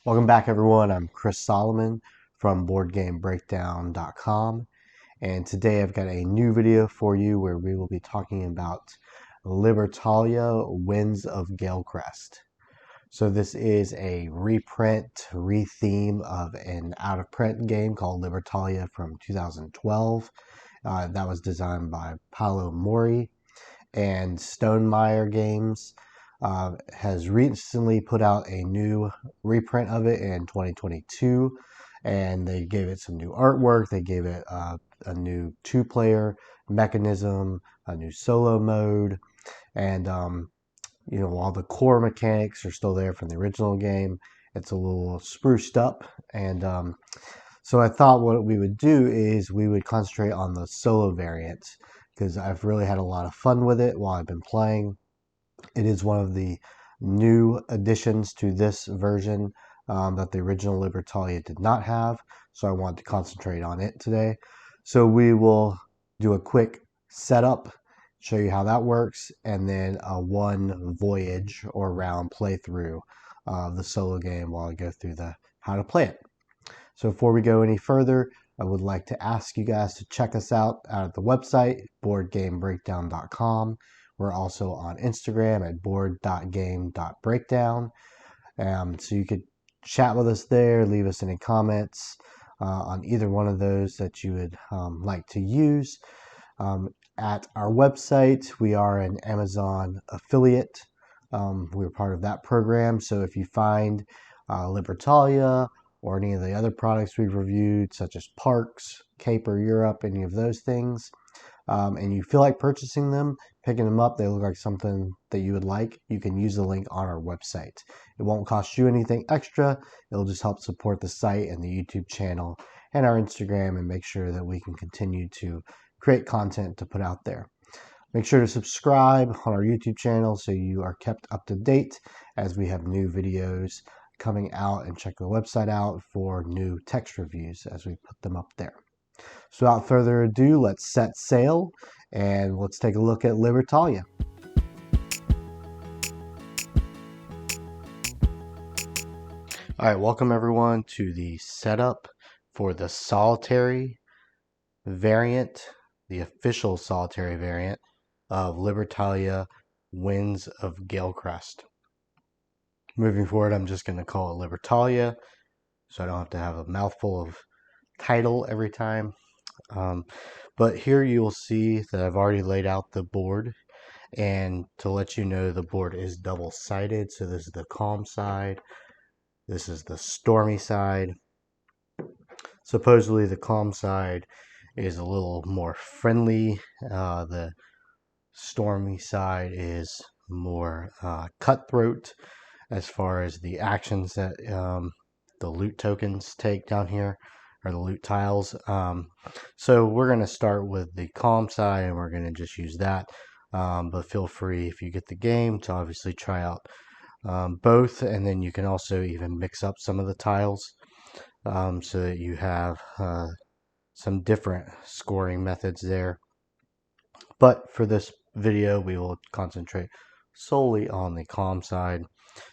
Welcome back, everyone. I'm Chris Solomon from BoardGameBreakdown.com, and today I've got a new video for you where we will be talking about Libertalia Winds of Galecrest. So this is a reprint, retheme of an out-of-print game called Libertalia from 2012. That was designed by Paolo Mori, and Stonemeyer Games has recently put out a new reprint of it in 2022, and they gave it some new artwork. They gave it a new two-player mechanism, a new solo mode, and while the core mechanics are still there from the original game, it's a little spruced up. And so I thought what we would do is we would concentrate on the solo variants, because I've really had a lot of fun with it while I've been playing. It is one of the new additions to this version that the original Libertalia did not have, so I wanted to concentrate on it today. So we will do a quick setup, show you how that works, and then a one voyage or round playthrough of the solo game while I go through the how to play it. So before we go any further, I would like to ask you guys to check us out at the website, BoardGameBreakdown.com. We're also on Instagram at board.game.breakdown. So you could chat with us there, leave us any comments on either one of those that you would like to use. At our website, we are an Amazon affiliate. We're part of that program. So if you find Libertalia or any of the other products we've reviewed, such as Parks, Caper Europe, any of those things, and you feel like purchasing them, picking them up, they look like something that you would like, you can use the link on our website. It won't cost you anything extra. It'll just help support the site and the YouTube channel and our Instagram, and make sure that we can continue to create content to put out there. Make sure to subscribe on our YouTube channel so you are kept up to date as we have new videos coming out, and check the website out for new text reviews as we put them up there. So without further ado, let's set sail and let's take a look at Libertalia. Alright, welcome everyone to the setup for the solitary variant, the official solitary variant of Libertalia Winds of Galecrest. Moving forward, I'm just going to call it Libertalia, so I don't have to have a mouthful of title every time. But here you will see that I've already laid out the board, and to let you know, the board is double-sided. So this is the calm side, this is the stormy side. Supposedly the calm side is a little more friendly. The stormy side is more cutthroat as far as the actions that the loot tokens take down here, or the loot tiles. So we're going to start with the calm side, and we're going to just use that. But feel free, if you get the game, to obviously try out both, and then you can also even mix up some of the tiles so that you have some different scoring methods there. But for this video, we will concentrate solely on the calm side.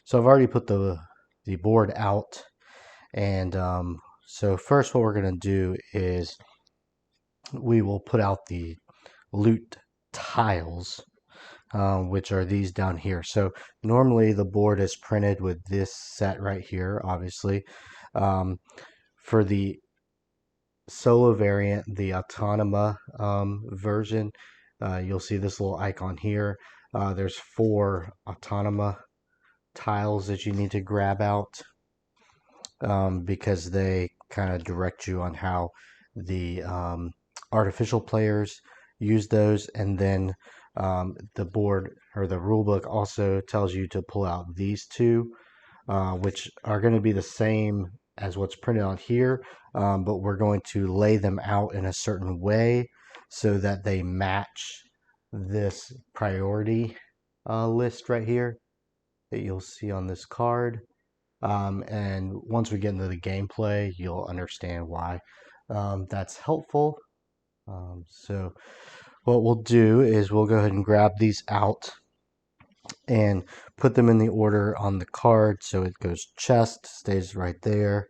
So I've already put the board out, and so first what we're going to do is we will put out the loot tiles, which are these down here. So normally the board is printed with this set right here, obviously. For the solo variant, the Autonoma version, you'll see this little icon here. There's 4 Autonoma tiles that you need to grab out because they kind of direct you on how the artificial players use those. And then the board, or the rule book, also tells you to pull out these 2, which are going to be the same as what's printed on here, but we're going to lay them out in a certain way so that they match this priority list right here that you'll see on this card. And once we get into the gameplay, you'll understand why that's helpful. So what we'll do is we'll go ahead and grab these out and put them in the order on the card. So it goes chest, stays right there,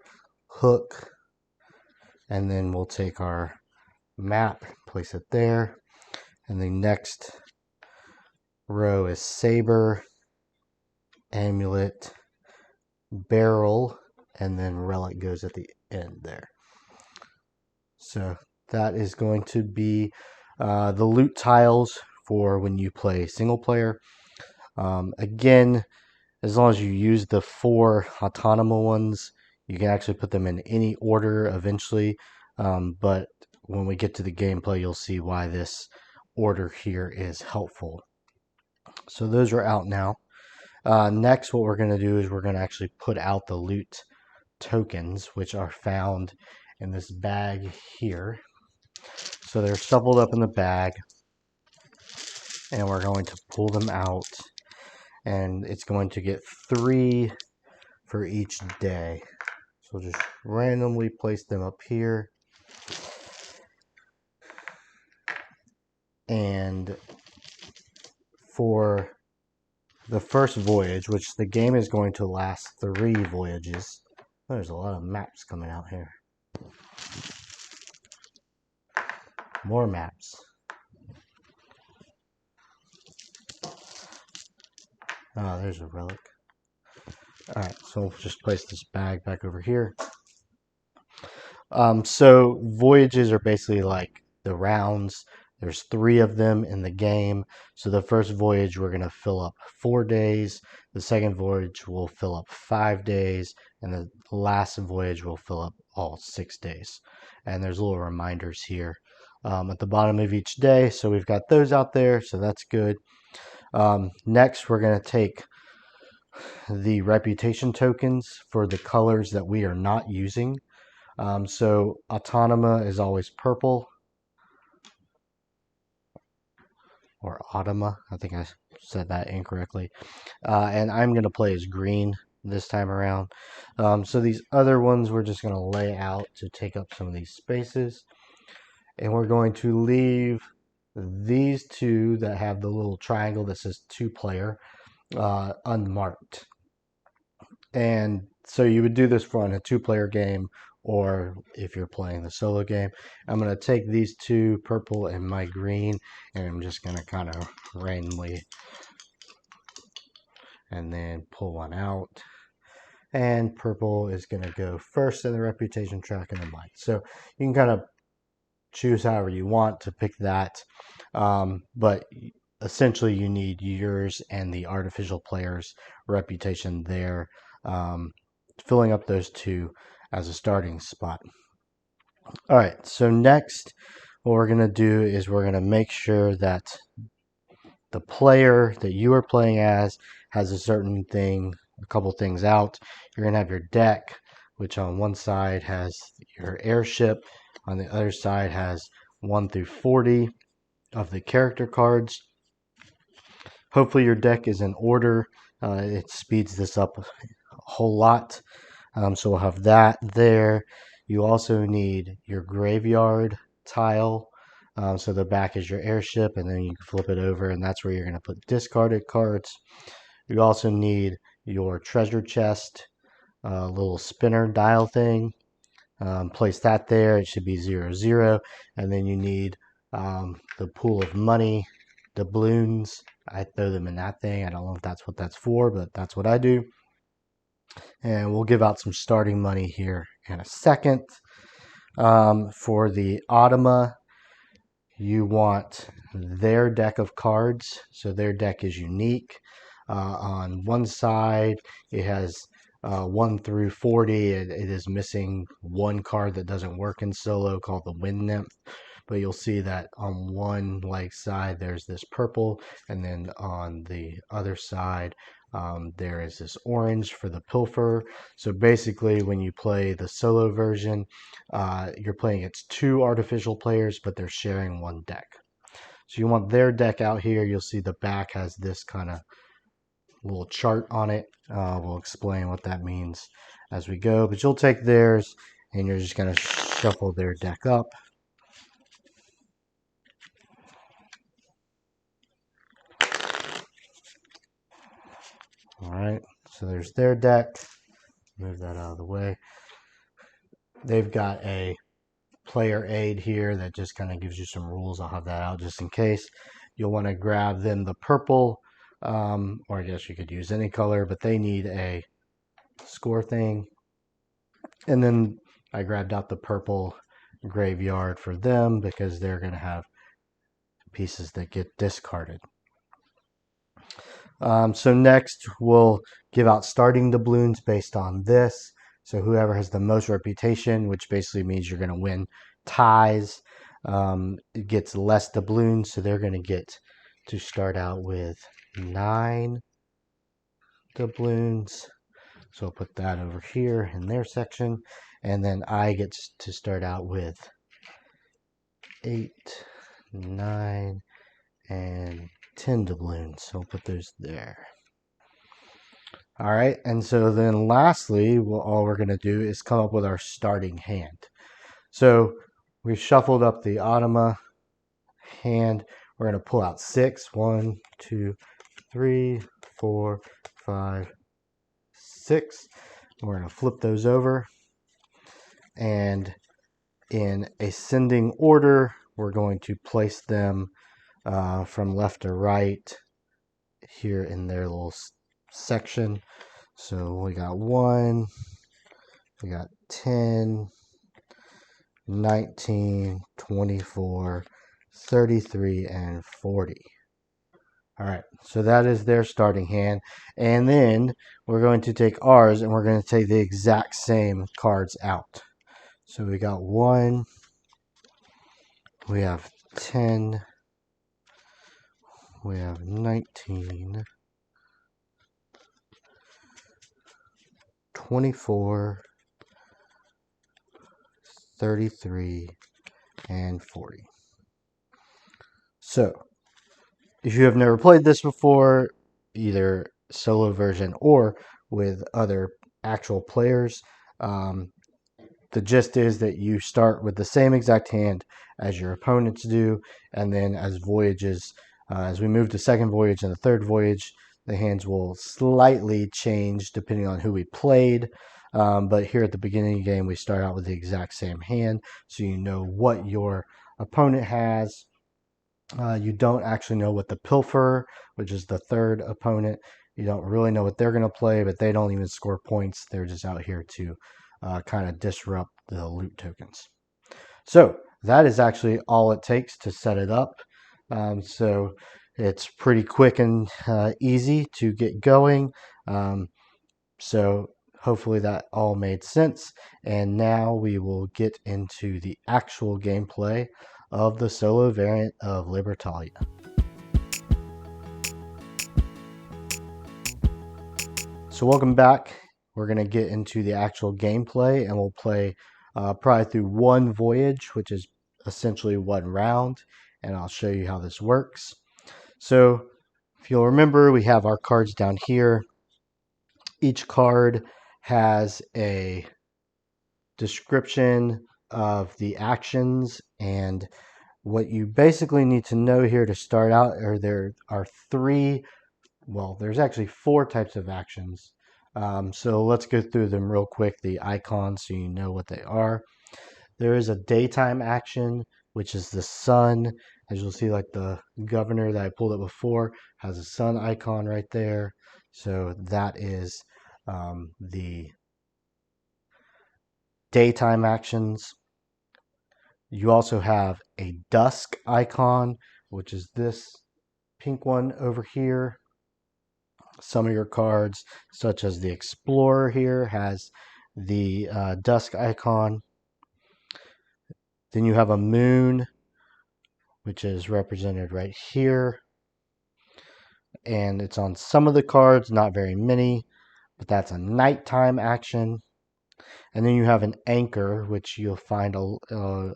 hook, and then we'll take our map, place it there, and the next row is saber, amulet, barrel, and then relic goes at the end there. So that is going to be the loot tiles for when you play single player. Again, as long as you use the 4 autonomous ones, you can actually put them in any order eventually. But when we get to the gameplay, you'll see why this order here is helpful. So those are out now. Next, what we're going to do is we're going to actually put out the loot tokens, which are found in this bag here. So they're shuffled up in the bag, and we're going to pull them out, and it's going to get 3 for each day. So just randomly place them up here. And for the first voyage, which the game is going to last 3 voyages. Oh, there's a lot of maps coming out here. More maps. Oh, there's a relic. Alright, so we'll just place this bag back over here. So voyages are basically like the rounds. There's 3 of them in the game. So the first voyage we're going to fill up 4 days. The second voyage will fill up 5 days. And the last voyage will fill up all 6 days. And there's little reminders here at the bottom of each day. So we've got those out there. So that's good. Next, we're going to take the reputation tokens for the colors that we are not using. So Autonoma is always purple, or Automa. I think I said that incorrectly. And I'm going to play as green this time around. So these other ones we're just going to lay out to take up some of these spaces. And we're going to leave these 2 that have the little triangle that says 2-player unmarked. And so you would do this for on a 2-player game, or if you're playing the solo game. I'm going to take these 2, purple and my green, and I'm just going to kind of randomly, and then pull one out. And purple is going to go first in the reputation track and then mine. So you can kind of choose however you want to pick that. But essentially you need yours and the artificial player's reputation there. Filling up those 2 as a starting spot. All right, so next what we're going to do is we're going to make sure that the player that you are playing as has a couple things out. You're going to have your deck, which on one side has your airship, on the other side has 1 through 40 of the character cards. Hopefully your deck is in order. It speeds this up a whole lot. So we'll have that there. You also need your graveyard tile. So the back is your airship, and then you can flip it over, and that's where you're going to put discarded cards. You also need your treasure chest, little spinner dial thing. Place that there. It should be 0, 0. And then you need the pool of money, doubloons. I throw them in that thing. I don't know if that's what that's for, but that's what I do. And we'll give out some starting money here in a second. For the Automa, you want their deck of cards. So their deck is unique. On one side, it has 1 through 40. It is missing 1 card that doesn't work in solo called the Wind Nymph. But you'll see that on one side there's this purple, and then on the other side there is this orange for the pilfer. So basically when you play the solo version, you're playing against 2 artificial players, but they're sharing 1 deck. So you want their deck out here. You'll see the back has this kind of little chart on it. We'll explain what that means as we go, but you'll take theirs and you're just going to shuffle their deck up. All right, so there's their deck. Move that out of the way. They've got a player aid here that just kind of gives you some rules. I'll have that out just in case. You'll want to grab then the purple, or I guess you could use any color, but they need a score thing. And then I grabbed out the purple graveyard for them because they're going to have pieces that get discarded. So next we'll give out starting doubloons based on this. So whoever has the most reputation, which basically means you're going to win ties, it gets less doubloons. So they're going to get to start out with 9 doubloons. So I'll put that over here in their section. And then I get to start out with 8, 9, and 10 doubloons. So I'll put those there. All right, and so then lastly, all we're going to do is come up with our starting hand. So we've shuffled up the Automa hand. We're going to pull out 6. 1, 2, 3, 4, 5, 6. We're going to flip those over. And in ascending order, we're going to place them from left to right here in their little section. So we got 1, we got 10, 19, 24, 33, and 40. All right, so that is their starting hand. And then we're going to take ours and we're going to take the exact same cards out. So we got 1, we have 10, we have 19, 24, 33, and 40. So, if you have never played this before, either solo version or with other actual players, the gist is that you start with the same exact hand as your opponents do, and then as voyages, as we move to second voyage and the third voyage, the hands will slightly change depending on who we played. But here at the beginning of the game, we start out with the exact same hand, so you know what your opponent has. You don't actually know what the Pilferer, which is the third opponent, you don't really know what they're going to play, but they don't even score points. They're just out here to kind of disrupt the loot tokens. So that is actually all it takes to set it up. So it's pretty quick and easy to get going. So hopefully that all made sense. And now we will get into the actual gameplay of the solo variant of Libertalia. So welcome back. We're going to get into the actual gameplay, and we'll play probably through one voyage, which is essentially one round, and I'll show you how this works. So if you'll remember, we have our cards down here. Each card has a description of the actions, and what you basically need to know here to start out are there are there's actually 4 types of actions. So let's go through them real quick, the icons, so you know what they are. There is a daytime action, which is the sun. As you'll see, like the governor that I pulled up before has a sun icon right there. So that is the daytime actions. You also have a dusk icon, which is this pink one over here. Some of your cards, such as the Explorer here, has the dusk icon. Then you have a moon, which is represented right here. And it's on some of the cards, not very many, but that's a nighttime action. And then you have an anchor, which you'll find on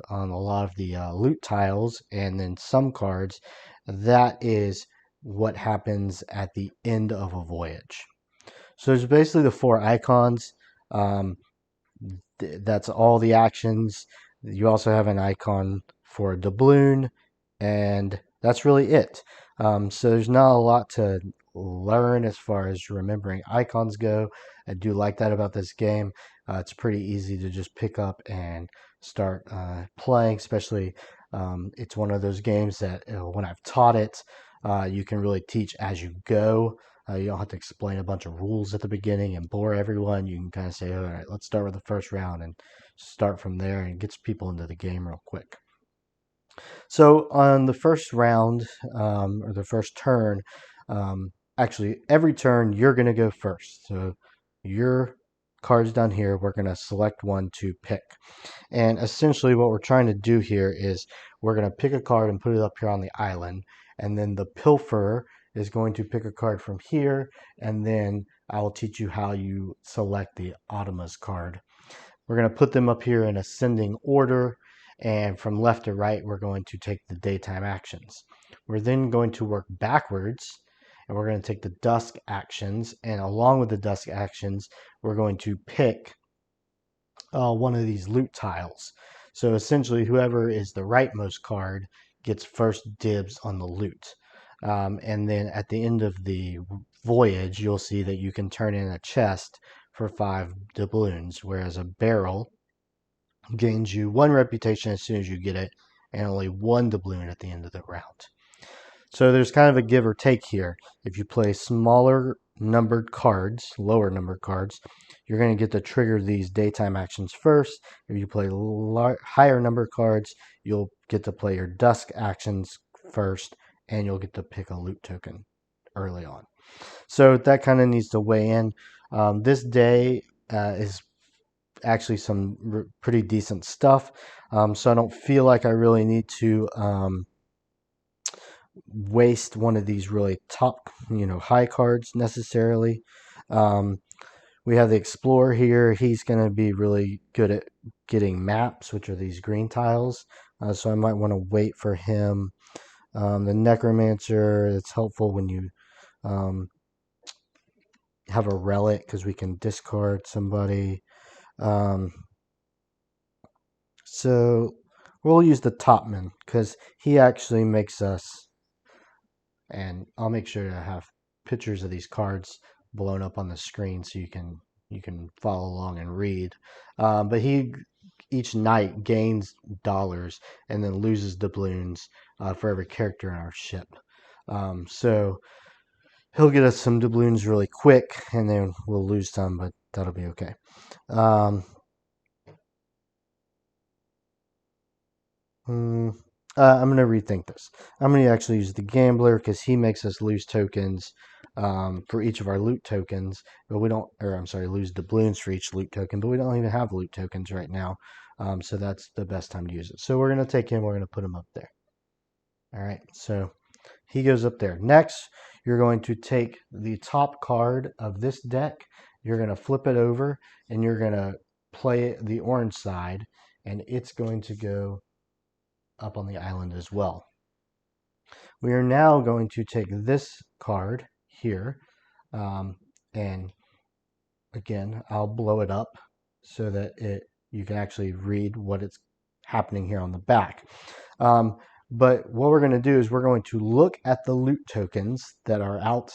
a lot of the loot tiles, and then some cards. That is what happens at the end of a voyage. So there's basically the 4 icons. That's all the actions. You also have an icon for a doubloon, and that's really it. So there's not a lot to learn as far as remembering icons go. I do like that about this game. It's pretty easy to just pick up and start playing, especially it's one of those games that when I've taught it, you can really teach as you go. You don't have to explain a bunch of rules at the beginning and bore everyone. You can kind of say, all right, let's start with the first round and start from there, and it gets people into the game real quick. So on the first round, or the first turn, actually every turn you're going to go first. So your cards down here, we're going to select one to pick. And essentially what we're trying to do here is we're going to pick a card and put it up here on the island. And then the pilferer is going to pick a card from here. And then I will teach you how you select the Automa's card. We're going to put them up here in ascending order, and from left to right, we're going to take the daytime actions. We're then going to work backwards, and we're going to take the dusk actions, and along with the dusk actions, we're going to pick one of these loot tiles. So essentially, whoever is the rightmost card gets first dibs on the loot. And then at the end of the voyage, you'll see that you can turn in a chest for 5 doubloons, whereas a barrel gains you 1 reputation as soon as you get it, and only 1 doubloon at the end of the round. So there's kind of a give or take here. If you play smaller numbered cards, lower numbered cards, you're going to get to trigger these daytime actions first. If you play higher numbered cards, you'll get to play your dusk actions first, and you'll get to pick a loot token early on. So that kind of needs to weigh in. This day is actually some pretty decent stuff. So I don't feel like I really need to waste one of these really top, high cards necessarily. We have the Explorer here. He's going to be really good at getting maps, which are these green tiles. So I might want to wait for him. The Necromancer, it's helpful when you have a relic because we can discard somebody. So we'll use the Topman because he actually makes us, and I'll make sure to have pictures of these cards blown up on the screen so you can follow along and read. But he each night gains dollars and then loses doubloons for every character in our ship. So he'll get us some doubloons really quick, and then we'll lose some, but that'll be okay. I'm going to rethink this. I'm going to actually use the Gambler because he makes us lose tokens for each of our loot tokens, but we don't, or I'm sorry, lose doubloons for each loot token, but we don't even have loot tokens right now. So that's the best time to use it. So we're going to take him, we're going to put him up there. All right, so he goes up there. Next, you're going to take the top card of this deck, you're going to flip it over, and you're going to play the orange side, and it's going to go up on the island as well. We are now going to take this card here, and again, I'll blow it up so that you can actually read what it's happening here on the back. But what we're going to do is we're going to look at the loot tokens that are out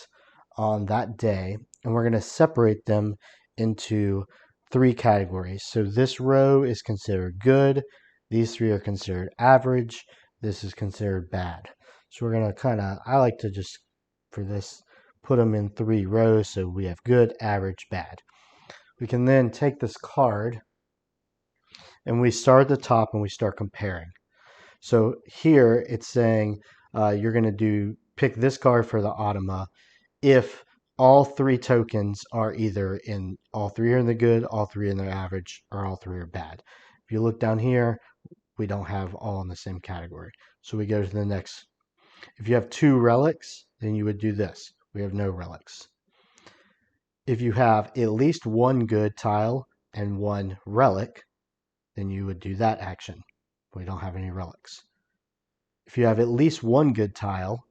on that day, and we're going to separate them into 3 categories. So this row is considered good, these 3 are considered average, this is considered bad. So we're going to I like to just, for this, put them in 3 rows so we have good, average, bad. We can then take this card and we start at the top and we start comparing. So here it's saying you're going to pick this card for the Automa if all 3 tokens are either in, all 3 are in the good, all 3 in the average, or all 3 are bad. If you look down here, we don't have all in the same category. So we go to the next. If you have 2 relics, then you would do this. We have no relics. If you have at least 1 good tile and 1 relic, then you would do that action. We don't have any relics. If you have at least 1 good tile,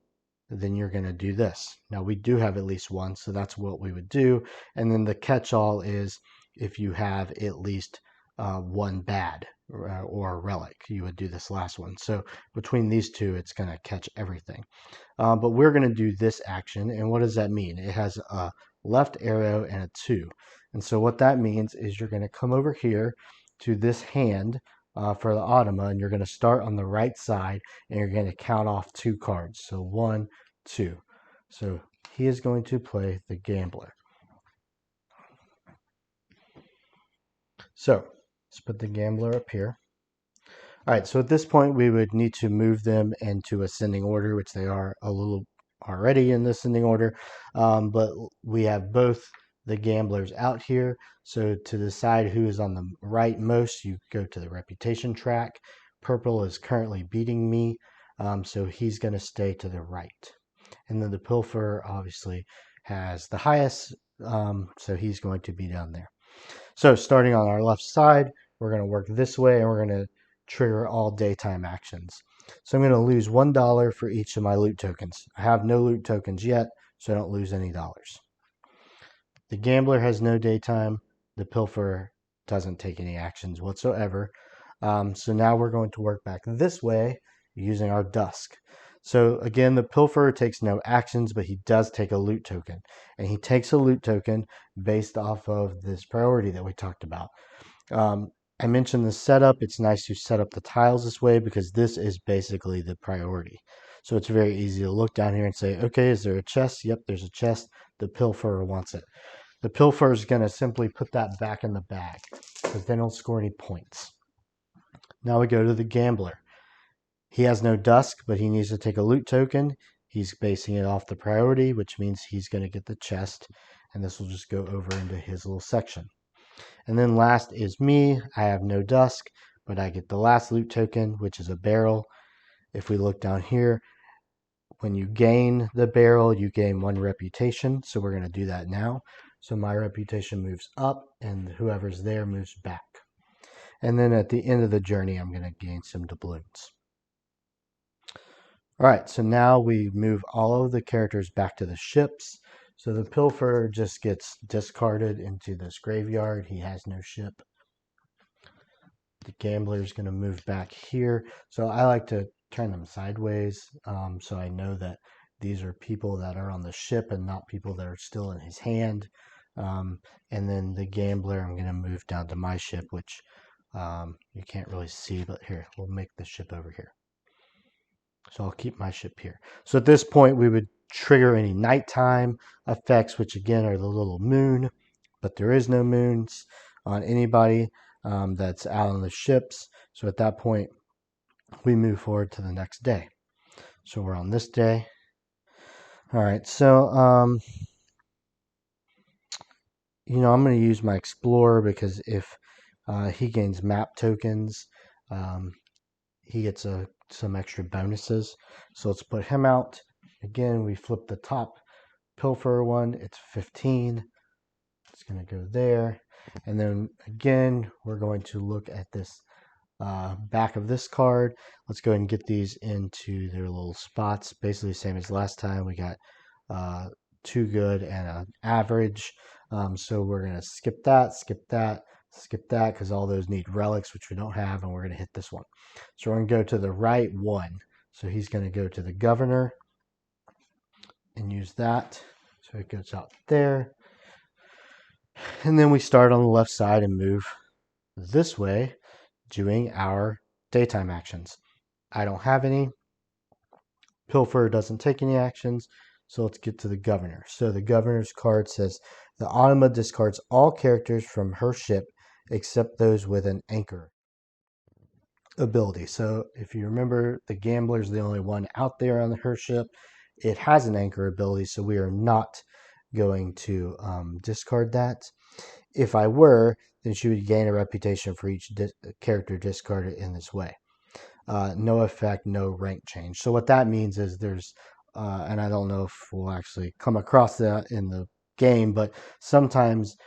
then you're going to do this. Now we do have at least 1, so that's what we would do. And then the catch-all is if you have at least one bad or a relic. You would do this last one. So between these two, it's going to catch everything. But we're going to do this action. And what does that mean? It has a left arrow and a 2. And so what that means is you're going to come over here to this hand for the automa, and you're going to start on the right side, and you're going to count off 2 cards. So 1, 2. So he is going to play the gambler. So let's put the gambler up here. All right, so at this point, we would need to move them into ascending order, which they are a little already in the ascending order. But we have both the gamblers out here. So to decide who is on the right most, you go to the reputation track. Purple is currently beating me, so he's going to stay to the right. And then the pilfer obviously has the highest, so he's going to be down there. So starting on our left side, we're going to work this way, and we're going to trigger all daytime actions. So I'm going to lose $1 for each of my loot tokens. I have no loot tokens yet, so I don't lose any dollars. The gambler has no daytime. The pilfer doesn't take any actions whatsoever. So now we're going to work back this way using our dusk. So again, the pilfer takes no actions, but he does take a loot token. And he takes a loot token based off of this priority that we talked about. I mentioned the setup. It's nice to set up the tiles this way because this is basically the priority. So it's very easy to look down here and say, okay, is there a chest? Yep, there's a chest. The pilfer wants it. The pilfer is going to simply put that back in the bag because they don't score any points. Now we go to the gambler. He has no dusk, but he needs to take a loot token. He's basing it off the priority, which means he's going to get the chest, and this will just go over into his little section. And then last is me. I have no dusk, but I get the last loot token, which is a barrel. If we look down here, when you gain the barrel, you gain 1 reputation. So we're going to do that now. So my reputation moves up, and whoever's there moves back. And then at the end of the journey, I'm going to gain some doubloons. All right, so now we move all of the characters back to the ships. So the pilfer just gets discarded into this graveyard. He has no ship. The gambler is going to move back here. So I like to turn them sideways so I know that these are people that are on the ship and not people that are still in his hand. And then the gambler, I'm going to move down to my ship, which you can't really see, but here, we'll make the ship over here. So I'll keep my ship here. So at this point, we would trigger any nighttime effects, which again are the little moon, but there is no moons on anybody that's out on the ships. So at that point, we move forward to the next day. So we're on this day. All right, so I'm going to use my explorer because if he gains map tokens, he gets some extra bonuses. So let's put him out. Again, we flip the top pilfer one. It's 15. It's going to go there. And then again, we're going to look at this back of this card. Let's go ahead and get these into their little spots. Basically the same as last time. We got 2 good and an average. So we're going to skip that, because all those need relics, which we don't have, and we're going to hit this one. So we're going to go to the right one. So he's going to go to the governor and use that. So it goes out there. And then we start on the left side and move this way, doing our daytime actions. I don't have any. Pilfer doesn't take any actions. So let's get to the governor. So the governor's card says, the automa discards all characters from her ship except those with an anchor ability. So if you remember, the gambler is the only one out there on her ship. It has an anchor ability, so we are not going to discard that. If I were, then she would gain a reputation for each character discarded in this way. No effect, no rank change. So what that means is there's, and I don't know if we'll actually come across that in the game, but sometimes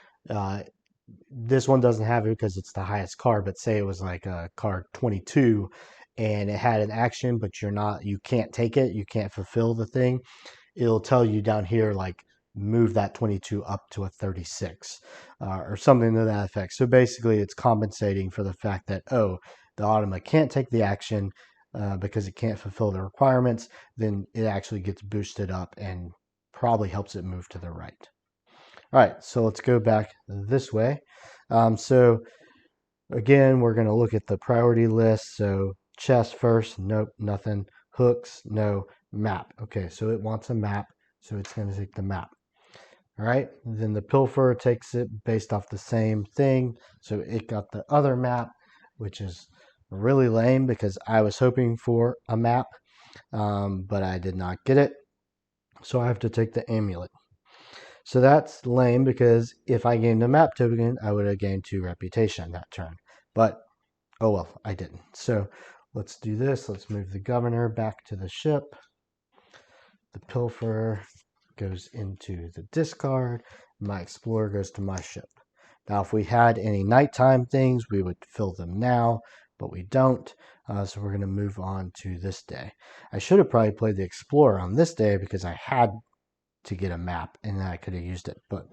this one doesn't have it because it's the highest card, but say it was like a card 22 and it had an action, but you can't take it, you can't fulfill the thing. It'll tell you down here like move that 22 up to a 36 or something to that effect. So basically it's compensating for the fact that, oh, the Automa can't take the action because it can't fulfill the requirements, then it actually gets boosted up and probably helps it move to the right. All right, so let's go back this way. So again, we're going to look at the priority list. So chest first, nope, nothing. Hooks, no. Map. Okay, so it wants a map, so it's going to take the map. All right, then the pilfer takes it based off the same thing. So it got the other map, which is really lame because I was hoping for a map, but I did not get it. So I have to take the amulet. So that's lame because if I gained a map token, I would have gained 2 reputation that turn. But oh well, I didn't. So let's do this. Let's move the governor back to the ship. The pilfer goes into the discard. My explorer goes to my ship. Now, if we had any nighttime things, we would fill them now, but we don't. So we're going to move on to this day. I should have probably played the explorer on this day because I had to get a map and I could have used it, but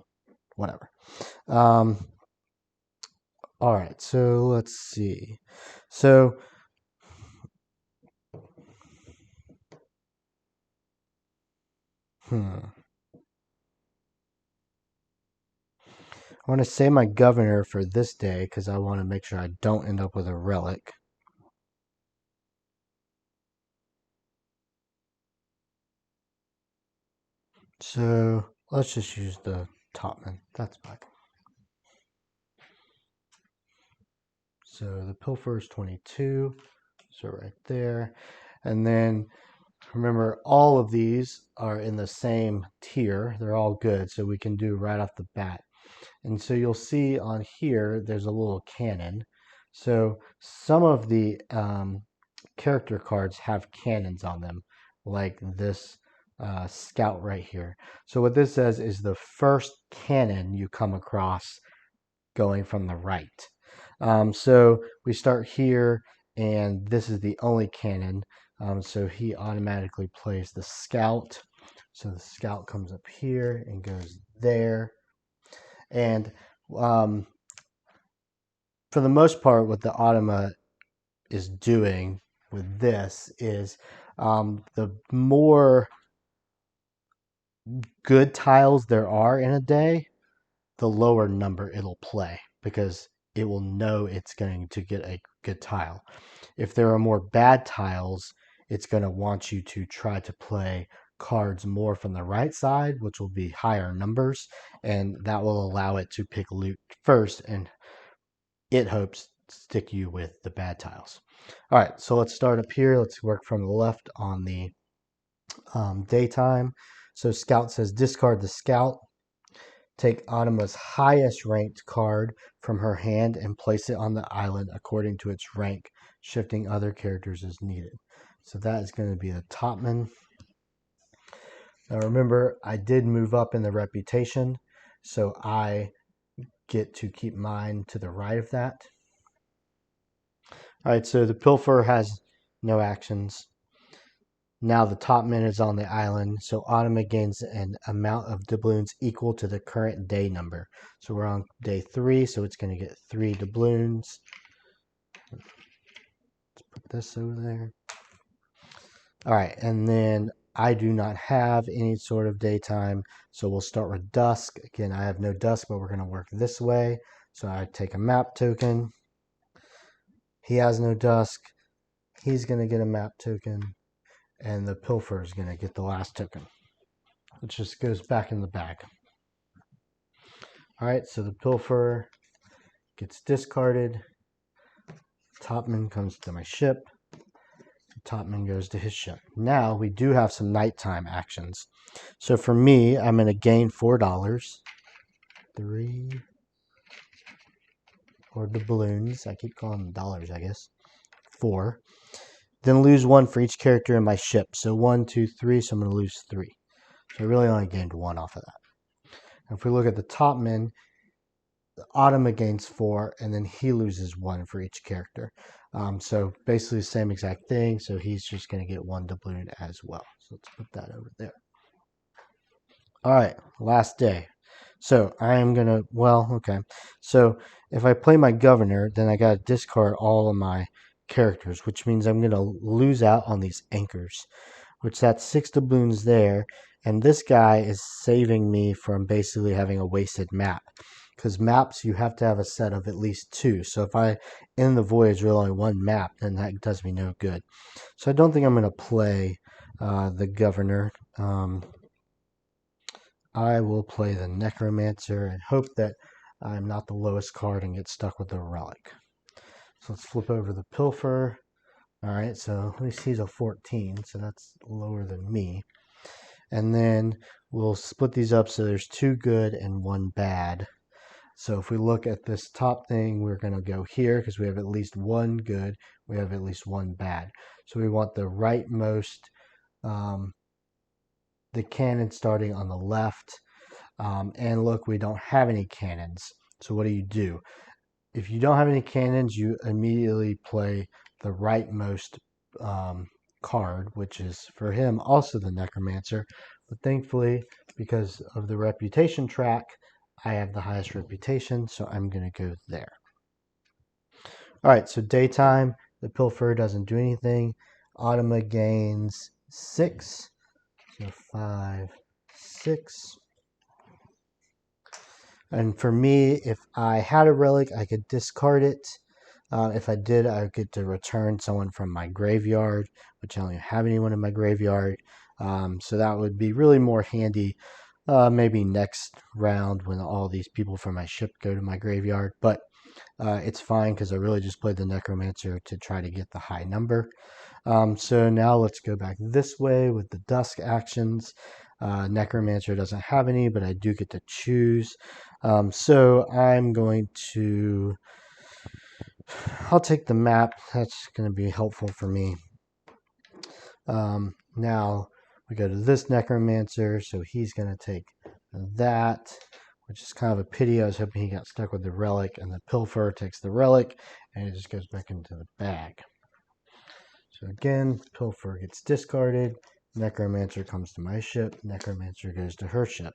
whatever. All right, so let's see. So I want to say my governor for this day because I want to make sure I don't end up with a relic. So let's just use the topman. That's fine. So the pilfer is 22. So right there. And then remember, all of these are in the same tier. They're all good. So we can do right off the bat. And so you'll see on here, there's a little cannon. So some of the character cards have cannons on them, like this scout right here. So what this says is the first cannon you come across going from the right. So we start here, and this is the only cannon. So he automatically plays the scout. So the scout comes up here and goes there. And for the most part, what the Automa is doing with this is the more good tiles there are in a day, the lower number it'll play because it will know it's going to get a good tile. If there are more bad tiles, it's going to want you to try to play cards more from the right side, which will be higher numbers, and that will allow it to pick loot first, and it hopes stick you with the bad tiles. All right, so let's start up here. Let's work from the left on the daytime. So Scout says discard the Scout. Take Automa's highest ranked card from her hand and place it on the island according to its rank, shifting other characters as needed. So that is going to be the topman. Now remember, I did move up in the reputation, so I get to keep mine to the right of that. All right, so the pilfer has no actions. Now the topman is on the island, so Automa gains an amount of doubloons equal to the current day number. So we're on day 3, so it's going to get 3 doubloons. Let's put this over there. All right, and then I do not have any sort of daytime, so we'll start with dusk. Again, I have no dusk, but we're going to work this way. So I take a map token. He has no dusk. He's going to get a map token. And the pilfer is going to get the last token. It just goes back in the bag. All right, so the pilfer gets discarded. Topman comes to my ship. Topman goes to his ship. Now we do have some nighttime actions. So for me, I'm going to gain $4. 3 or doubloons. I keep calling them dollars, I guess. 4. Then lose 1 for each character in my ship. So 1, 2, 3. So I'm going to lose 3. So I really only gained 1 off of that. And if we look at the topman, the Automa gains 4, and then he loses 1 for each character. So basically the same exact thing. So he's just going to get 1 doubloon as well. So let's put that over there. All right, last day. So I am gonna, well, okay. So if I play my governor, then I gotta discard all of my characters, which means I'm gonna lose out on these anchors, which that's 6 doubloons there. And this guy is saving me from basically having a wasted map. Because maps, you have to have a set of at least 2. So if I end the voyage with only 1 map, then that does me no good. So I don't think I'm going to play the governor. I will play the necromancer and hope that I'm not the lowest card and get stuck with the relic. So let's flip over the pilfer. All right, so at least he's a 14, so that's lower than me. And then we'll split these up so there's 2 good and 1 bad. So if we look at this top thing, we're going to go here because we have at least 1 good, we have at least 1 bad. So we want the rightmost, the cannon starting on the left. And look, we don't have any cannons. So what do? If you don't have any cannons, you immediately play the rightmost card, which is for him also the necromancer. But thankfully, because of the reputation track, I have the highest reputation, so I'm going to go there. All right, so daytime, the pilfer doesn't do anything. Automa gains 6, so 5, 6. And for me, if I had a relic, I could discard it. If I did, I would get to return someone from my graveyard, which I don't even have anyone in my graveyard. So that would be really more handy maybe next round when all these people from my ship go to my graveyard. But it's fine because I really just played the necromancer to try to get the high number. So now let's go back this way with the dusk actions. Necromancer doesn't have any, but I do get to choose. So I'm going to, I'll take the map. That's going to be helpful for me. Now we go to this necromancer, so he's going to take that, which is kind of a pity. I was hoping he got stuck with the relic, and the pilfer takes the relic, and it just goes back into the bag. So again, pilfer gets discarded. Necromancer comes to my ship. Necromancer goes to her ship.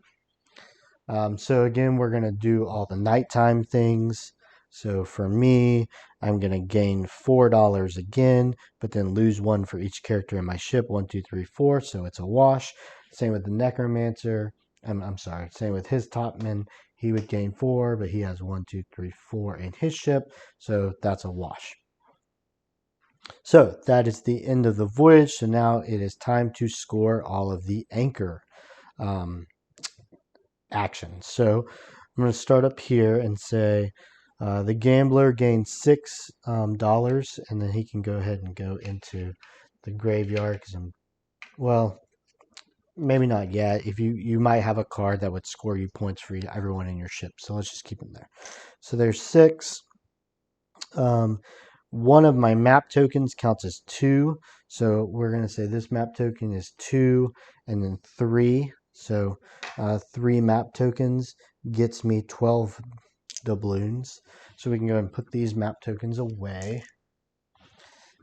So again, we're going to do all the nighttime things. So for me, I'm going to gain $4 again, but then lose 1 for each character in my ship. 1, 2, 3, 4. So it's a wash. Same with the necromancer. I'm sorry. Same with his topman. He would gain 4, but he has 1, 2, 3, 4 in his ship. So that's a wash. So that is the end of the voyage. So now it is time to score all of the anchor actions. So I'm going to start up here and say the gambler gains $6, and then he can go ahead and go into the graveyard because well, maybe not yet. If you might have a card that would score you points for everyone in your ship. So let's just keep them there. So there's 6. One of my map tokens counts as 2. So we're going to say this map token is 2 and then 3. So 3 map tokens gets me 12 doubloons. So we can go ahead and put these map tokens away.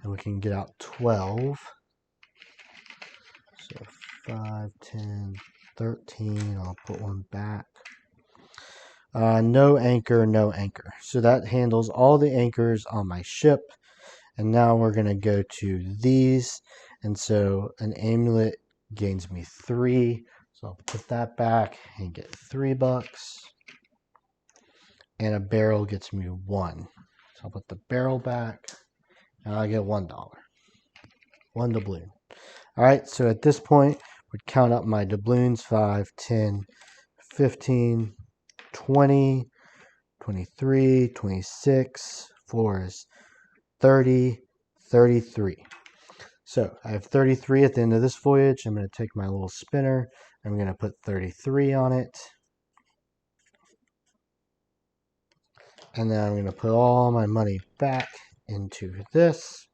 And we can get out 12. So 5, 10, 13. I'll put 1 back. No anchor, no anchor. So that handles all the anchors on my ship. And now we're going to go to these. And so an amulet gains me 3. So I'll put that back and get $3. And a barrel gets me 1. So I'll put the barrel back and I get $1. 1 doubloon. All right, so at this point, we'd count up my doubloons: 5, 10, 15, 20, 23, 26, 4 is 30, 33. So I have 33 at the end of this voyage. I'm going to take my little spinner. I'm going to put 33 on it. And then I'm going to put all my money back into this.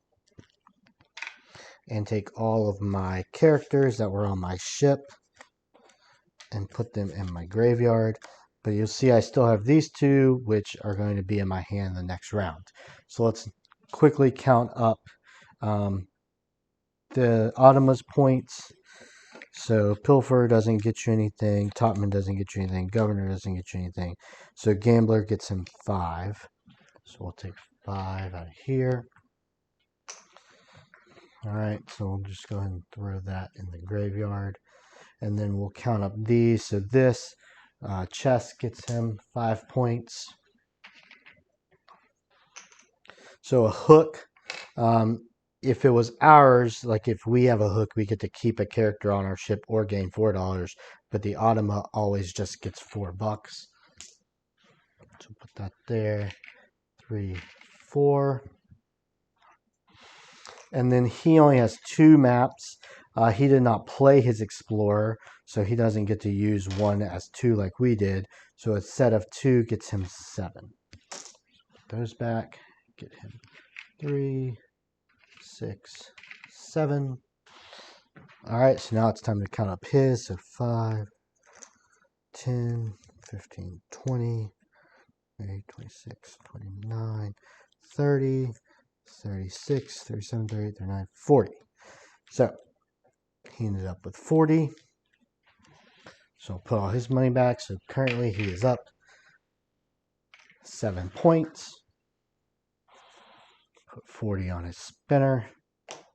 And take all of my characters that were on my ship and put them in my graveyard. But you'll see I still have these 2, which are going to be in my hand the next round. So let's quickly count up the Automa's points. So Pilfer doesn't get you anything, Topman doesn't get you anything, Governor doesn't get you anything. So Gambler gets him 5. So we'll take 5 out of here. Alright, so we'll just go ahead and throw that in the graveyard. And then we'll count up these. So this chess gets him 5 points. So a hook, if it was ours, like if we have a hook, we get to keep a character on our ship or gain $4. But the Automa always just gets $4. So put that there. 3, 4. And then he only has 2 maps. He did not play his Explorer, so he doesn't get to use 1 as 2 like we did. So a set of 2 gets him 7. Put those back. Get him 3, 6, 7. All right, so now it's time to count up his. So 5, 10, 15, 20, 26, 29, 30, 36, 37, 38, 39, 40. So he ended up with 40. So I'll put all his money back. So currently he is up 7 points. Put 40 on his spinner.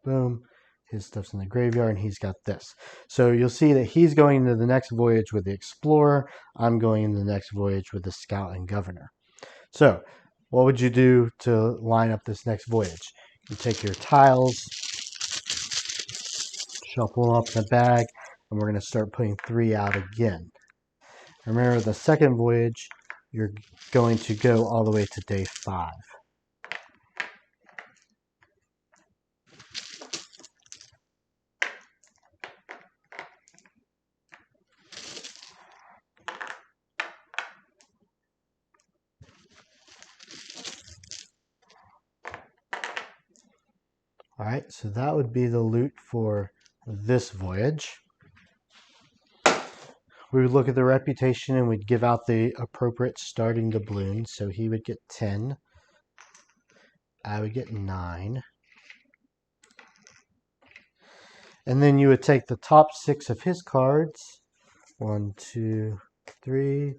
Boom. His stuff's in the graveyard, and he's got this. So you'll see that he's going into the next voyage with the Explorer. I'm going into the next voyage with the Scout and Governor. So what would you do to line up this next voyage? You take your tiles, shuffle them up in the bag, and we're going to start putting 3 out again. Remember, the second voyage, you're going to go all the way to day 5. All right, so that would be the loot for this voyage. We would look at the reputation and we'd give out the appropriate starting doubloons. So he would get 10. I would get 9. And then you would take the top 6 of his cards. 1, 2, 3,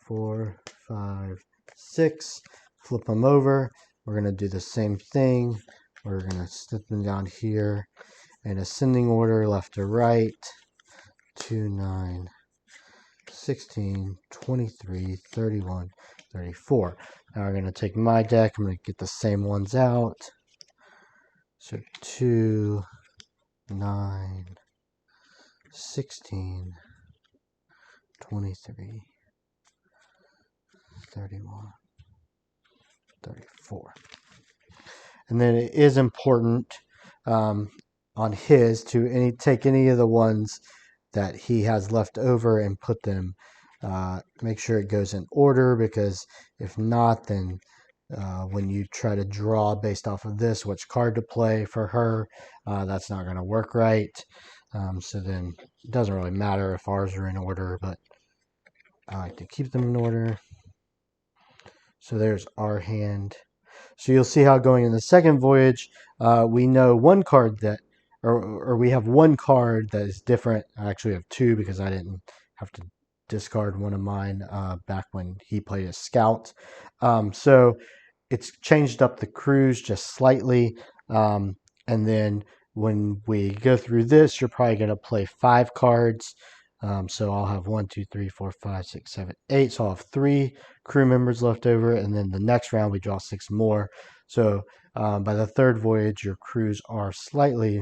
4, 5, 6. Flip them over. We're going to do the same thing. We're going to stick them down here in ascending order, left to right. 2, 9, 16, 23, 31, 34. Now we're going to take my deck. I'm going to get the same ones out. So 2, 9, 16, 23, 31, 34. And then it is important on his to take any of the ones that he has left over and put them, make sure it goes in order, because if not, then when you try to draw based off of this, which card to play for her, that's not going to work right. So then it doesn't really matter if ours are in order, but I like to keep them in order. So there's our hand. So you'll see how going in the second voyage, we know one card that, or we have one card that is different. I actually have 2 because I didn't have to discard one of mine back when he played as Scout. So it's changed up the crews just slightly. And then when we go through this, you're probably going to play 5 cards. So I'll have 1, 2, 3, 4, 5, 6, 7, 8. So I'll have 3 crew members left over. And then the next round, we draw 6 more. So by the third voyage, your crews are slightly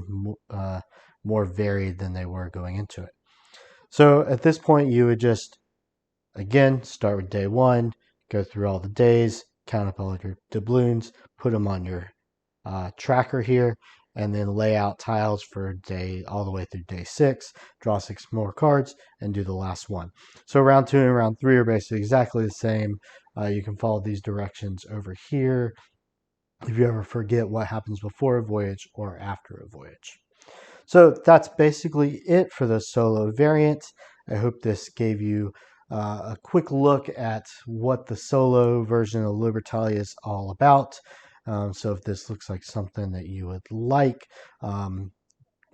more varied than they were going into it. So at this point, you would just, again, start with day 1, go through all the days, count up all of your doubloons, put them on your tracker here, and then lay out tiles for day all the way through day 6, draw 6 more cards, and do the last one. So round 2 and round 3 are basically exactly the same. You can follow these directions over here if you ever forget what happens before a voyage or after a voyage. So that's basically it for the solo variant. I hope this gave you a quick look at what the solo version of Libertalia is all about. So if this looks like something that you would like,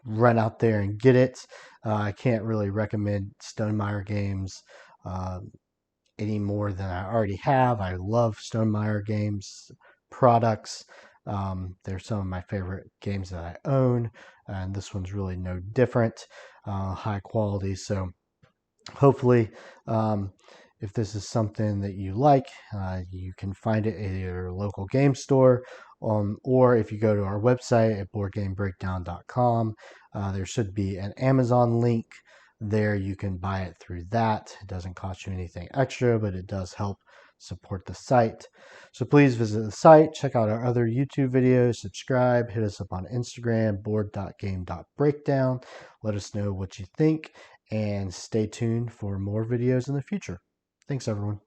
run out there and get it. I can't really recommend Stonemaier games any more than I already have. I love Stonemaier games products. They're some of my favorite games that I own, and this one's really no different. High quality, so hopefully, if this is something that you like, you can find it at your local game store, or if you go to our website at boardgamebreakdown.com, there should be an Amazon link there. You can buy it through that. It doesn't cost you anything extra, but it does help support the site. So please visit the site, check out our other YouTube videos, subscribe, hit us up on Instagram, board.game.breakdown. Let us know what you think, and stay tuned for more videos in the future. Thanks, everyone.